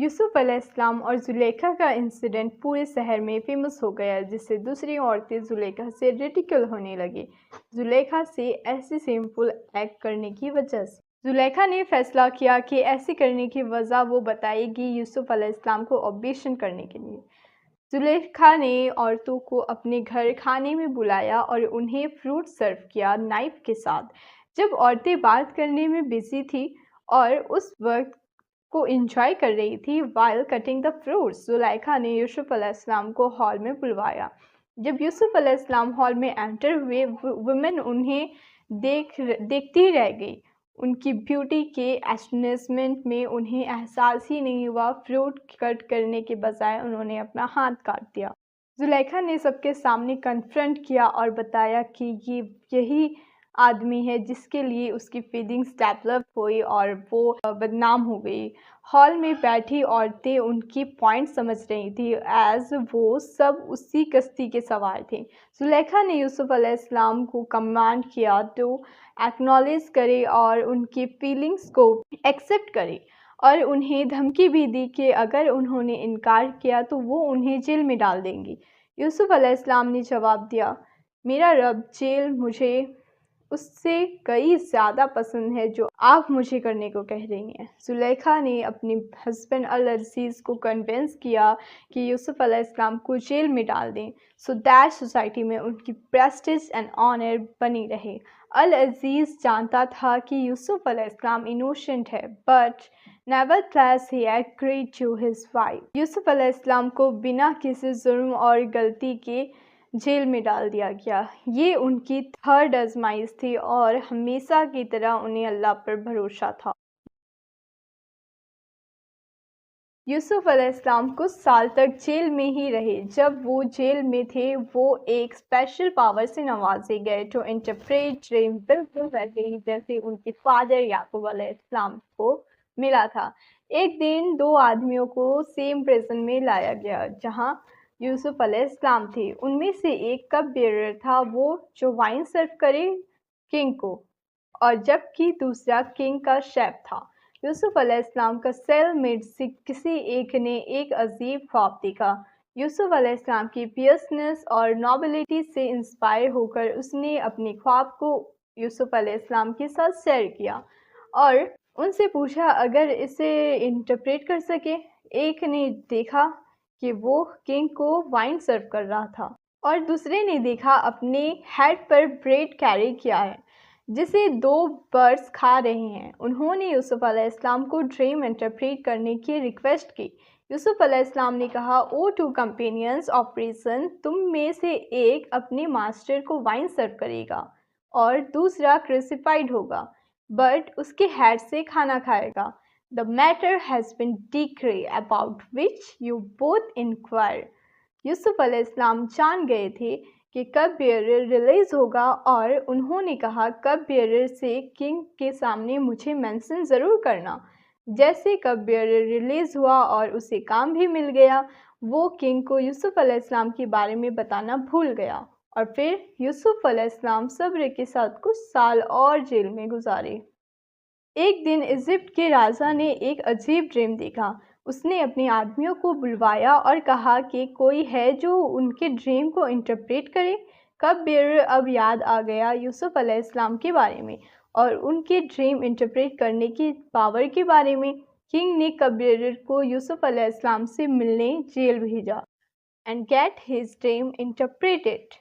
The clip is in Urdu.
یوسف علیہ السلام اور زلیخا کا انسیڈنٹ پورے شہر میں فیمس ہو گیا، جس سے دوسری عورتیں زلیخا سے ریڈیکل ہونے لگیں زلیخا سے ایسے سمپل ایکٹ کرنے کی وجہ سے۔ زلیخا نے فیصلہ کیا کہ ایسے کرنے کی وجہ وہ بتائے گی یوسف علیہ السلام کو آبجیکشن کرنے کے لیے۔ زلیخا نے عورتوں کو اپنے گھر کھانے میں بلایا اور انہیں فروٹ سرو کیا نائف کے ساتھ۔ جب عورتیں بات کرنے میں بزی تھیں اور اس وقت کو انجوائے کر رہی تھی while cutting the fruits، Zulaikha نے یوسف علیہ السلام کو ہال میں بلوایا۔ جب یوسف علیہ السلام ہال میں انٹر ہوئے، ویمن انہیں دیکھتی رہ گئی۔ ان کی بیوٹی کے اسٹینسمنٹ میں انہیں احساس ہی نہیں ہوا۔ فروٹ کٹ کرنے کے بجائے انہوں نے اپنا ہاتھ کاٹ دیا۔ زلیخا نے سب کے سامنے کنفرنٹ کیا اور بتایا کہ یہ یہی آدمی ہے جس کے لیے اس کی فیلنگز ڈیولپ ہوئی اور وہ بدنام ہو گئی۔ ہال میں بیٹھی عورتیں ان کی پوائنٹ سمجھ رہی تھیں ایز وہ سب اسی کشتی کے سوار تھے۔ زلیخا نے یوسف علیہ السلام کو کمانڈ کیا تو ایکنالج کرے اور ان کی فیلنگز کو ایکسیپٹ کرے، اور انہیں دھمکی بھی دی کہ اگر انہوں نے انکار کیا تو وہ انہیں جیل میں ڈال دیں گی۔ یوسف علیہ السلام نے جواب دیا، میرا رب جیل مجھے اس سے کئی زیادہ پسند ہے جو آپ مجھے کرنے کو کہہ رہی ہیں۔ زلیخا نے اپنے ہسبینڈ العزیز کو کنونس کیا کہ یوسف علیہ السلام کو جیل میں ڈال دیں سو دیٹ سوسائٹی میں ان کی پریسٹیج اینڈ آنر بنی رہے۔ العزیز جانتا تھا کہ یوسف علیہ السلام انوسنٹ ہے، but nevertheless he agreed to his wife۔ یوسف علیہ السلام کو بنا کسی جرم اور غلطی کے جیل میں ڈال دیا گیا۔ یہ ان کی تھرڈ آزمائش تھی اور ہمیشہ کی طرح انہیں اللہ پر بھروسہ تھا۔ یوسف علیہ السلام کچھ سال تک جیل میں ہی رہے۔ جب وہ جیل میں تھے وہ ایک اسپیشل پاور سے نوازے گئے ٹو انٹرپریٹ ڈریم، بالکل ویسے ہی جیسے ان کے فادر یعقوب علیہ السلام کو ملا تھا۔ ایک دن دو آدمیوں کو سیم پریزن میں لایا گیا جہاں یوسف علیہ السلام تھے۔ ان میں سے ایک کپ بیئرر تھا، وہ جو وائن سرو کرے کنگ کو، اور جبکہ دوسرا کنگ کا شیف تھا۔ یوسف علیہ السلام کا سیل میٹ سے کسی ایک نے ایک عجیب خواب دیکھا۔ یوسف علیہ السلام کی پیئسنس اور نوبلٹی سے انسپائر ہو کر اس نے اپنے خواب کو یوسف علیہ السلام کے ساتھ شیئر کیا اور ان سے پوچھا اگر اسے انٹرپریٹ کر سکے۔ ایک نے دیکھا کہ وہ کنگ کو وائن سرو کر رہا تھا اور دوسرے نے دیکھا اپنے ہیڈ پر بریڈ کیری کیا ہے جسے دو برڈز کھا رہے ہیں۔ انہوں نے یوسف علیہ السلام کو ڈریم انٹرپریٹ کرنے کی ریکویسٹ کی۔ یوسف علیہ السلام نے کہا، او ٹو کمپینینز آف پریزن، تم میں سے ایک اپنے ماسٹر کو وائن سرو کرے گا اور دوسرا کروسیفائڈ ہوگا، بٹ اس کے ہیڈ سے کھانا کھائے گا۔ The matter has been decreed about which you both inquire۔ یوسف علیہ السلام جان گئے تھے کہ کپ بیئرر ریلیز ہوگا اور انہوں نے کہا کپ بیئرر سے کنگ کے سامنے مجھے مینشن ضرور کرنا۔ جیسے کپ بیئرر ریلیز ہوا اور اسے کام بھی مل گیا، وہ کنگ کو یوسف علیہ السلام کے بارے میں بتانا بھول گیا اور پھر یوسف علیہ السلام صبر کے ساتھ کچھ سال اور جیل میں گزارے۔ ایک دن ایجپٹ کے راجا نے ایک عجیب ڈریم دیکھا۔ اس نے اپنے آدمیوں کو بلوایا اور کہا کہ کوئی ہے جو ان کے ڈریم کو انٹرپریٹ کرے۔ کپ بیئرر اب یاد آ گیا یوسف علیہ السلام کے بارے میں اور ان کے ڈریم انٹرپریٹ کرنے کی پاور کے بارے میں۔ کنگ نے کپ بیئرر کو یوسف علیہ السلام سے ملنے جیل بھیجا and get his dream interpreted۔